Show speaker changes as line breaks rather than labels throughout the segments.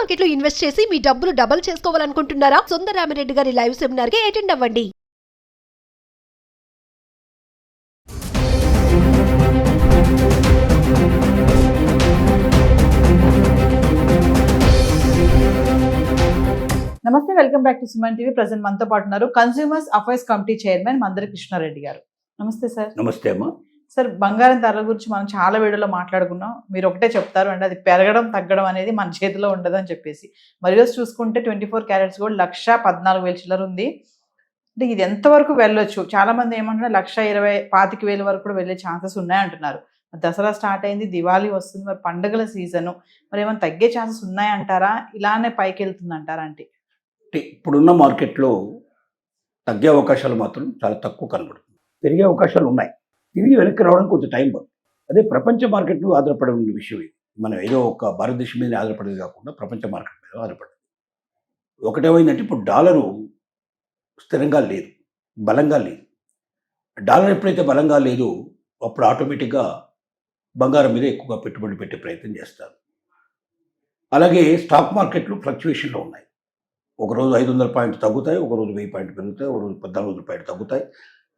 Market లో invest చేసి మీ డబ్బులు డబుల్ చేసుకోవాలనుకుంటున్నారా? సుందరరామిరెడ్డి గారి లైవ్ సెమినార్ కి అటెండ్ అవ్వండి.
నమస్తే, welcome back to Suman TV. Present మనతో పాటు ఉన్నారు consumers affairs committee chairman మందరి Krishna Reddy గారు. నమస్తే సార్.
నమస్తే అమ్మా.
సార్, బంగారం ధరల గురించి మనం చాలా వీడియోలో మాట్లాడుకున్నాం. మీరు ఒకటే చెప్తారు అంటే అది పెరగడం తగ్గడం అనేది మన చేతిలో ఉండదు అని చెప్పేసి. మరి రోజు చూసుకుంటే 24 క్యారెట్స్ గోల్డ్ 1,14,000 చిల్లర ఉంది. అంటే ఇది ఎంతవరకు వెళ్ళొచ్చు? చాలా మంది ఏమంటున్నారు 1,20,000-25,000 వరకు కూడా వెళ్ళే ఛాన్సెస్ ఉన్నాయంటున్నారు. దసరా స్టార్ట్ అయింది, దివాళీ వస్తుంది, మరి పండుగల సీజను, మరి ఏమైనా తగ్గే ఛాన్సెస్ ఉన్నాయంటారా? ఇలానే పైకి వెళ్తుంది అంటారా? అంటే
ఇప్పుడున్న మార్కెట్లో తగ్గే అవకాశాలు మాత్రం చాలా తక్కువ కనబడుతుంది. పెరిగే అవకాశాలు ఉన్నాయి. తిరిగి వెనక్కి రావడానికి కొంచెం టైం పడుతుంది. అదే ప్రపంచ మార్కెట్లో ఆధారపడి ఉన్న విషయం ఇది. మనం ఏదో ఒక భారతదేశం మీద ఆధారపడేది కాకుండా ప్రపంచ మార్కెట్ మీద ఆధారపడింది. ఒకటేమైందంటే ఇప్పుడు డాలరు స్థిరంగా లేదు, బలంగా లేదు. డాలర్ ఎప్పుడైతే బలంగా లేదో అప్పుడు ఆటోమేటిక్గా బంగారం మీద ఎక్కువగా పెట్టుబడి పెట్టే ప్రయత్నం చేస్తారు. అలాగే స్టాక్ మార్కెట్లు ఫ్లక్చువేషన్లో ఉన్నాయి. ఒకరోజు 500 పాయింట్లు తగ్గుతాయి, ఒకరోజు 1000 పాయింట్లు పెరుగుతాయి, ఒకరోజు 1400 పాయింట్లు తగ్గుతాయి.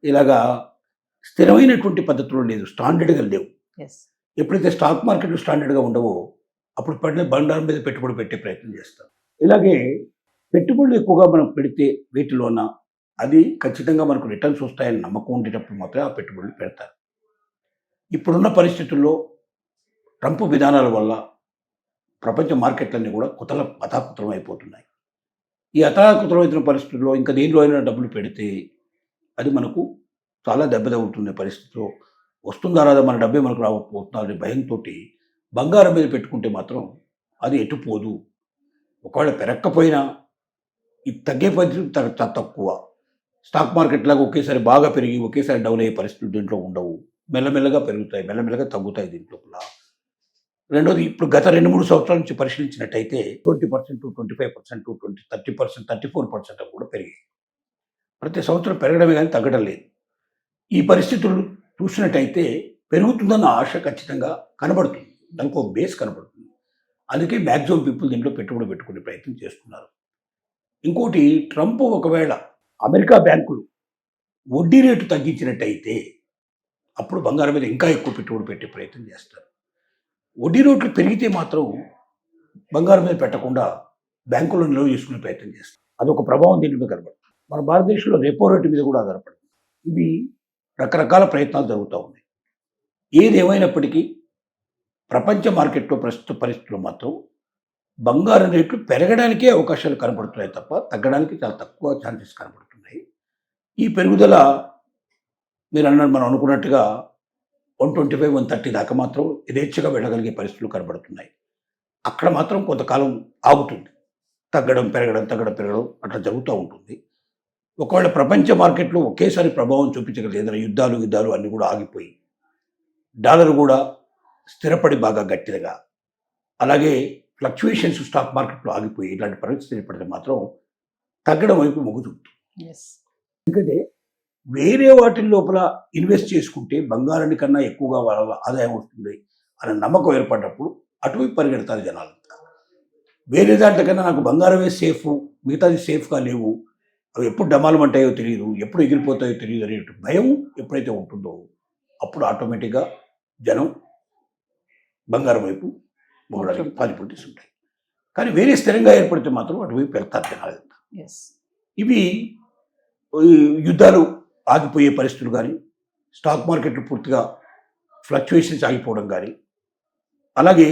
ఇలాగా స్థిరమైనటువంటి పద్ధతిలో లేదు, స్టాండర్డ్గా లేవు. ఎప్పుడైతే స్టాక్ మార్కెట్లు స్టాండర్డ్గా ఉండవో అప్పుడు పడిన బంగారం మీద పెట్టుబడి పెట్టే ప్రయత్నం చేస్తారు. ఇలాగే పెట్టుబడులు ఎక్కువగా మనం పెడితే వీటిలోన అది ఖచ్చితంగా మనకు రిటర్న్స్ వస్తాయని నమ్మకం ఉండేటప్పుడు మాత్రమే ఆ పెట్టుబడులు పెడతారు. ఇప్పుడున్న పరిస్థితుల్లో ట్రంప్ విధానాల వల్ల ప్రపంచ మార్కెట్లన్నీ కూడా అతాకుతలం అయిపోతున్నాయి. ఈ అతలాకుతలమైన పరిస్థితుల్లో ఇంకా దేనిలో అయినా డబ్బులు పెడితే అది మనకు చాలా దెబ్బతగులుతున్న పరిస్థితిలో వస్తుందా రాదా, మన డబ్బే మనకు రాకపోతున్నా అనే భయంతో బంగారం మీద పెట్టుకుంటే మాత్రం అది ఎటుపోదు. ఒకవేళ పెరగకపోయినా ఈ తగ్గే పరిస్థితులు చాలా తక్కువ. స్టాక్ మార్కెట్ లాగా ఒకేసారి బాగా పెరిగి ఒకేసారి డౌన్ అయ్యే పరిస్థితులు దీంట్లో ఉండవు. మెల్లమెల్లగా పెరుగుతాయి, మెల్లమెల్లగా తగ్గుతాయి దీంట్లో. రెండోది, ఇప్పుడు గత 2-3 సంవత్సరాల నుంచి పరిశీలించినట్టయితే 20%, 25%, 30%, 34% కూడా పెరిగాయి. ప్రతి సంవత్సరం పెరగడమే కానీ తగ్గడం లేదు. ఈ పరిస్థితులు చూసినట్టయితే పెరుగుతుందన్న ఆశ ఖచ్చితంగా కనబడుతుంది. దానికి ఒక బేస్ కనబడుతుంది. అందుకే మ్యాక్సిమం పీపుల్ దీంట్లో పెట్టుబడి పెట్టుకునే ప్రయత్నం చేస్తున్నారు. ఇంకోటి, ట్రంప్ ఒకవేళ అమెరికా బ్యాంకులు వడ్డీ రేటు తగ్గించినట్టయితే అప్పుడు బంగారం మీద ఇంకా ఎక్కువ పెట్టుబడి పెట్టే ప్రయత్నం చేస్తారు. వడ్డీ రేట్లు పెరిగితే మాత్రం బంగారం మీద పెట్టకుండా బ్యాంకుల్లో నిల్వ చేసుకునే ప్రయత్నం చేస్తారు. అదొక ప్రభావం దీని మీద కనబడుతుంది. మన భారతదేశంలో రెపో రేటు మీద కూడా ఆధారపడుతుంది. ఇవి రకరకాల ప్రయత్నాలు జరుగుతూ ఉన్నాయి. ఏది ఏమైనప్పటికీ ప్రపంచ మార్కెట్లో ప్రస్తుత పరిస్థితుల్లో మాత్రం బంగారం రేట్లు పెరగడానికే అవకాశాలు కనబడుతున్నాయి తప్ప తగ్గడానికి చాలా తక్కువ ఛాన్సెస్ కనబడుతున్నాయి. ఈ పెరుగుదల మనం అనుకున్నట్టుగా 125, 130 దాకా మాత్రం యథేచ్ఛగా వెళ్ళగలిగే పరిస్థితులు కనబడుతున్నాయి. అక్కడ మాత్రం కొంతకాలం ఆగుతుంది. తగ్గడం పెరగడం అట్లా జరుగుతూ ఉంటుంది. ఒకవేళ ప్రపంచ మార్కెట్లో ఒకేసారి ప్రభావం చూపించగలిగే ఏదైనా యుద్ధాలు అన్నీ కూడా ఆగిపోయి డాలర్ కూడా స్థిరపడి బాగా గట్టిగా, అలాగే ఫ్లక్చువేషన్స్ స్టాక్ మార్కెట్లో ఆగిపోయి ఇలాంటి పరిస్థితి ఏర్పడితే మాత్రం తగ్గడం వైపు మొగ్గు చూపుతుంది. ఎందుకంటే వేరే వాటి లోపల ఇన్వెస్ట్ చేసుకుంటే బంగారాన్ని కన్నా ఎక్కువగా వాళ్ళ ఆదాయం వస్తుంది అనే నమ్మకం ఏర్పడినప్పుడు అటువైపు పరిగెడతారు జనాలంతా. వేరే దాంట్లో కన్నా నాకు బంగారమే సేఫ్, మిగతాది సేఫ్గా లేవు, అవి ఎప్పుడు డమాలం అంటాయో తెలియదు, ఎప్పుడు ఎగిరిపోతాయో తెలియదు అనే భయం ఎప్పుడైతే ఉంటుందో అప్పుడు ఆటోమేటిక్గా జనం బంగారం వైపు పోవడానికి పాజిబిలిటీస్ ఉంటాయి. కానీ వేరే స్థిరంగా ఏర్పడితే మాత్రం అటువైపు వెళ్తారు జనాలంతా. ఇవి యుద్ధాలు ఆగిపోయే పరిస్థితులు కానీ, స్టాక్ మార్కెట్లు పూర్తిగా ఫ్లక్చువేషన్స్ ఆగిపోవడం కానీ, అలాగే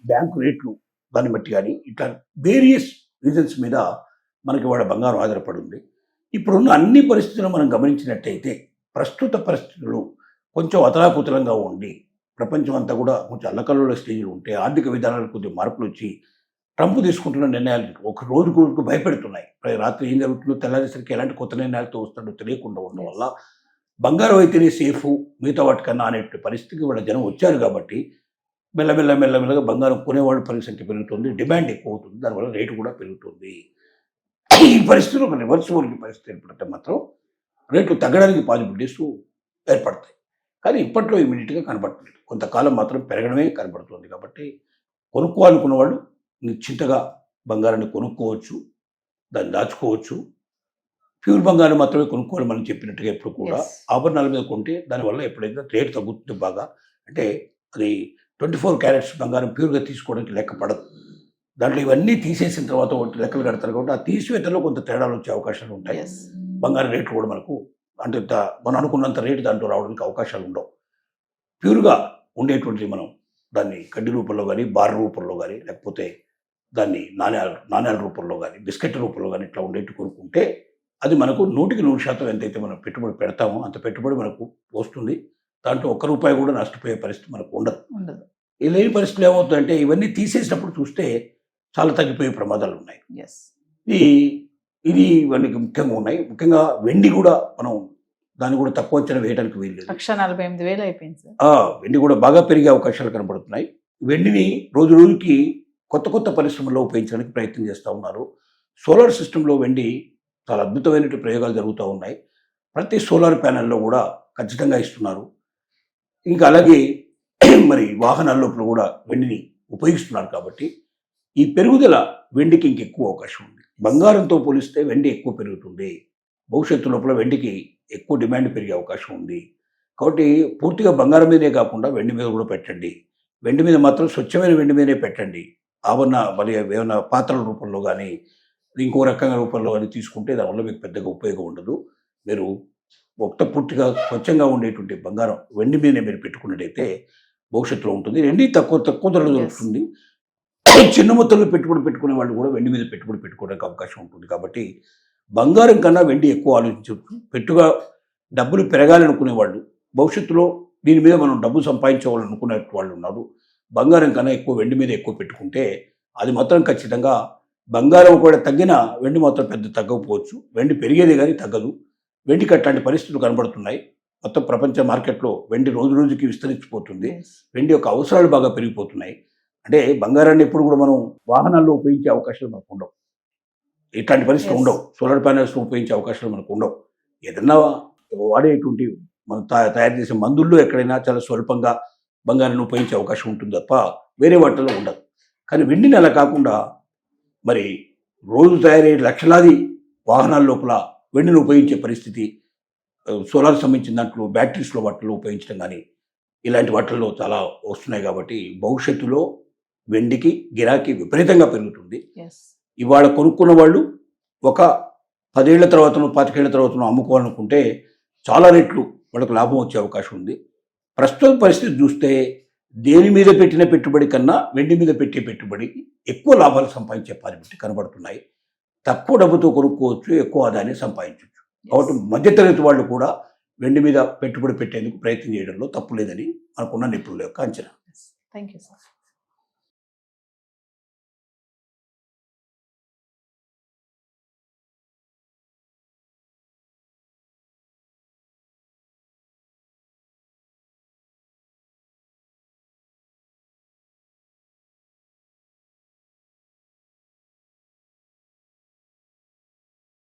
బ్యాంకు రేట్లు దాన్ని బట్టి కానీ, ఇట్లా వేరియస్ రీజన్స్ మీద మనకి వాళ్ళ బంగారం ఆధారపడి ఉంది. ఇప్పుడున్న అన్ని పరిస్థితులు మనం గమనించినట్టయితే ప్రస్తుత పరిస్థితులు కొంచెం అతలాకుతలంగా ఉండి ప్రపంచం అంతా కూడా కొంచెం అల్లకల్లోల స్టేజ్లో ఉంటే ఆర్థిక విధానాలు కొద్దిగా మార్పులు వచ్చి ట్రంప్ తీసుకుంటున్న నిర్ణయాలు ఒక రోజుకు భయపెడుతున్నాయి. రాత్రి ఏం జరుగుతుందో తెల్లారేసరికి ఎలాంటి కొత్త నిర్ణయాలతో వస్తాడో తెలియకుండా ఉండడం వల్ల బంగారం అయితేనే సేఫ్ మిగతా వాటికన్నా అనే పరిస్థితికి వాళ్ళ జనం వచ్చారు. కాబట్టి మెల్లమెల్లగా బంగారం కొనేవాళ్ళ పరిస్థితి పెరుగుతుంది, డిమాండ్ ఎక్కువ అవుతుంది, దానివల్ల రేటు కూడా పెరుగుతుంది. ఈ పరిస్థితుల్లో ఒక రివర్స్ పరిస్థితి ఏర్పడితే మాత్రం రేట్లు తగ్గడానికి పాజిబిలిటీస్ ఏర్పడతాయి. కానీ ఇప్పట్లో ఇమీడియట్గా కనబడుతుంది, కొంతకాలం మాత్రం పెరగడమే కనబడుతుంది. కాబట్టి కొనుక్కోవాలనుకున్న వాళ్ళు నిశ్చింతగా బంగారాన్ని కొనుక్కోవచ్చు, దాన్ని దాచుకోవచ్చు. ప్యూర్ బంగారం మాత్రమే కొనుక్కోవాలి మనం చెప్పినట్టుగా ఎప్పుడు కూడా.
Yes.
ఆభరణాల మీద కొంటే దానివల్ల ఎప్పుడైతే రేటు తగ్గుతుంది బాగా. అంటే అది 24 క్యారెట్స్ బంగారం ప్యూర్గా తీసుకోవడానికి లెక్క పడదు. దాంట్లో ఇవన్నీ తీసేసిన తర్వాత ఒకటి లెక్కలు కడతారు కాబట్టి ఆ తీసివేతలో కొంత తేడాలు వచ్చే అవకాశాలు ఉంటాయి.
Yes.
బంగారం రేట్లు కూడా మనకు అంటే మనం అనుకున్నంత రేటు దాంట్లో రావడానికి అవకాశాలు ఉండవు. ప్యూర్గా ఉండేటువంటిది మనం దాన్ని కడ్డీ రూపంలో కానీ, బార్ రూపంలో కానీ, లేకపోతే దాన్ని నాణ్యాల రూపంలో కానీ, బిస్కెట్ రూపంలో కానీ ఇట్లా ఉండేట్టు కొనుక్కుంటే అది మనకు 100% ఎంతైతే మనం పెట్టుబడి పెడతామో అంత పెట్టుబడి మనకు వస్తుంది. దాంట్లో ₹1 కూడా నష్టపోయే పరిస్థితి మనకు ఉండదు.
ఉండదు.
ఈ లేని పరిస్థితులు ఏమవుతుందంటే ఇవన్నీ తీసేసినప్పుడు చూస్తే చాలా తగ్గిపోయే ప్రమాదాలు ఉన్నాయి.
ఎస్.
ఇది ఇవన్నీ ముఖ్యంగా ఉన్నాయి. ముఖ్యంగా వెండి కూడా మనం దాన్ని కూడా తక్కువ అంచనా వేయడానికి వీల్లేదు.
1,48,000 అయిపోయింది సార్.
వెండి కూడా బాగా పెరిగే అవకాశాలు కనబడుతున్నాయి. వెండిని రోజు రోజుకి కొత్త పరిశ్రమల్లో ఉపయోగించడానికి ప్రయత్నం చేస్తూ ఉన్నారు. సోలార్ సిస్టంలో వెండి చాలా అద్భుతమైన ప్రయోగాలు జరుగుతూ ఉన్నాయి. ప్రతి సోలార్ ప్యానెల్లో కూడా ఖచ్చితంగా ఇస్తున్నారు. ఇంకా అలాగే మరి వాహనాల లోపల కూడా వెండిని ఉపయోగిస్తున్నారు కాబట్టి ఈ పెరుగుదల వెండికి ఇంకెక్కువ అవకాశం ఉంది. బంగారంతో పోలిస్తే వెండి ఎక్కువ పెరుగుతుంది. భవిష్యత్తు లోపల వెండికి ఎక్కువ డిమాండ్ పెరిగే అవకాశం ఉంది. కాబట్టి పూర్తిగా బంగారం మీదే కాకుండా వెండి మీద కూడా పెట్టండి. వెండి మీద మాత్రం స్వచ్ఛమైన వెండి మీదే పెట్టండి. ఆవరణ మరి ఏమైనా పాత్రల రూపంలో కానీ ఇంకో రకంగా రూపంలో కానీ తీసుకుంటే దానివల్ల మీకు పెద్దగా ఉపయోగం ఉండదు. మీరు పూర్తిగా స్వచ్ఛంగా ఉండేటువంటి బంగారం వెండి మీదనే మీరు పెట్టుకున్నట్టయితే భవిష్యత్తులో ఉంటుంది. వెండి తక్కువ ధరలో దొరుకుతుంది. చిన్న మొత్తంలో పెట్టుబడి పెట్టుకునే వాళ్ళు కూడా వెండి మీద పెట్టుబడి పెట్టుకోవడానికి అవకాశం ఉంటుంది. కాబట్టి బంగారం కన్నా వెండి ఎక్కువ ఆలోచించవచ్చు. డబ్బులు పెరగాలనుకునే వాళ్ళు, భవిష్యత్తులో దీని మీద మనం డబ్బు సంపాదించాలనుకునే వాళ్ళు ఉన్నారు. బంగారం కన్నా ఎక్కువ వెండి మీద ఎక్కువ పెట్టుకుంటే అది మాత్రం ఖచ్చితంగా బంగారం కూడా తగ్గినా వెండి మాత్రం పెద్ద తగ్గకపోవచ్చు. వెండి పెరిగేదే కానీ తగ్గదు. వెండికి అట్లాంటి పరిస్థితులు కనబడుతున్నాయి. మొత్తం ప్రపంచ మార్కెట్లో వెండి రోజు రోజుకి విస్తరించిపోతుంది. వెండి యొక్క అవసరాలు బాగా పెరిగిపోతున్నాయి. అంటే బంగారాన్ని ఎప్పుడు కూడా మనం వాహనాల్లో ఉపయోగించే అవకాశాలు మనకు ఉండవు. ఇట్లాంటి పరిస్థితులు ఉండవు. సోలార్ ప్యానెల్స్ ఉపయోగించే అవకాశాలు మనకు ఉండవు. ఏదన్నా వాడేటువంటి మనం తయారు చేసే మందుల్లో ఎక్కడైనా చాలా స్వల్పంగా బంగారాన్ని ఉపయోగించే అవకాశం ఉంటుంది తప్ప వేరే వాటిల్లో ఉండదు. కానీ వెండిని అలా కాకుండా మరి రోజు తయారయ్యే లక్షలాది వాహనాల లోపల వెండిని ఉపయోగించే పరిస్థితి సోలార్ సంబంధించిన దాంట్లో బ్యాటరీస్లో వాటిల్లో ఉపయోగించడం కానీ ఇలాంటి వాటిల్లో చాలా వస్తున్నాయి. కాబట్టి భవిష్యత్తులో వెండికి గిరాకీ విపరీతంగా పెరుగుతుంది. ఇవాళ కొనుక్కున్న వాళ్ళు ఒక 10 ఏళ్ల తర్వాతనో 25 ఏళ్ల తర్వాతనో అమ్ముకోవాలనుకుంటే చాలా రెట్లు వాళ్ళకు లాభం వచ్చే అవకాశం ఉంది. ప్రస్తుత పరిస్థితి చూస్తే దేని మీద పెట్టిన పెట్టుబడి కన్నా వెండి మీద పెట్టే పెట్టుబడి ఎక్కువ లాభాలు సంపాదించే పరిస్థితి కనబడుతున్నాయి. తక్కువ డబ్బుతో కొనుక్కోవచ్చు, ఎక్కువ ఆదాయాన్ని సంపాదించవచ్చు. కాబట్టి మధ్యతరగతి వాళ్ళు కూడా వెండి మీద పెట్టుబడి పెట్టేందుకు ప్రయత్నం చేయడంలో తప్పు లేదని మనకున్న నిపుణుల యొక్క అంచనా.
Thank you sir.